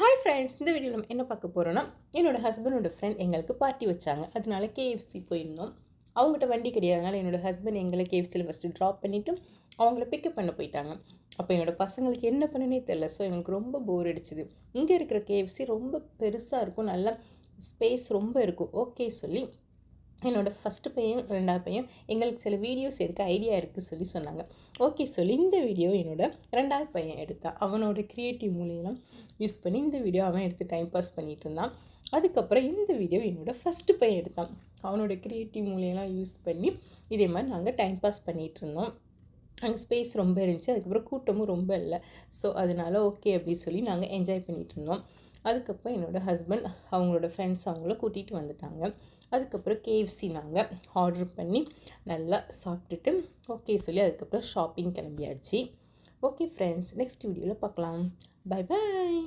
Hi friends, இந்த வீடியோவில் நம்ம என்ன பார்க்க போகிறோன்னா, என்னோடய ஹஸ்பண்டோட ஃப்ரெண்ட் எங்களுக்கு பார்ட்டி வச்சாங்க. அதனால கேஎஃப்சி போயிருந்தோம். அவங்ககிட்ட வண்டி கிடையாதனால என்னோடய ஹஸ்பண்ட் எங்களை கேஎஃப்சியில் ஃபஸ்ட்டு ட்ராப் பண்ணிவிட்டு அவங்கள பிக்கப் பண்ண போயிட்டாங்க. அப்போ என்னோடய பசங்களுக்கு என்ன பண்ணனே தெரில. ஸோ எங்களுக்கு ரொம்ப போர் அடிச்சுது. இங்கே இருக்கிற கேஎஃப்சி ரொம்ப பெருசாக இருக்கும், நல்லா ஸ்பேஸ் ரொம்ப இருக்கும். ஓகே சொல்லி என்னோடய ஃபஸ்ட்டு பையன் 2வது பையன் எங்களுக்கு சில வீடியோஸ் எடுக்க ஐடியா இருக்குது சொல்லி சொன்னாங்க. ஓகே சொல்லி இந்த வீடியோ என்னோடய 2வது பையன் எடுத்தான். அவனோட க்ரியேட்டிவ் மூலியெல்லாம் யூஸ் பண்ணி இந்த வீடியோ அவன் எடுத்து டைம் பாஸ் பண்ணிகிட்டு இருந்தான். அதுக்கப்புறம் இந்த வீடியோ என்னோடய ஃபஸ்ட்டு பையன் எடுத்தான். அவனோட க்ரியேட்டிவ் மூலியெல்லாம் யூஸ் பண்ணி இதே மாதிரி நாங்கள் டைம் பாஸ் பண்ணிகிட்டு இருந்தோம். அங்கே ஸ்பேஸ் ரொம்ப இருந்துச்சு. அதுக்கப்புறம் கூட்டமும் ரொம்ப இல்லை. ஸோ அதனால் ஓகே அப்படின்னு சொல்லி நாங்கள் என்ஜாய் பண்ணிகிட்டு இருந்தோம். அதுக்கப்புறம் என்னோடய ஹஸ்பண்ட் அவங்களோட ஃப்ரெண்ட்ஸ் அவங்கள கூட்டிகிட்டு வந்துட்டாங்க. அதுக்கப்புறம் கேஎஃப்சி நாங்கள் ஆர்டர் பண்ணி நல்லா சாப்பிட்டுட்டு ஓகே சொல்லி அதுக்கப்புறம் ஷாப்பிங் கிளம்பியாச்சு. ஓகே ஃப்ரெண்ட்ஸ், நெக்ஸ்ட் வீடியோவில் பார்க்கலாம். Bye bye.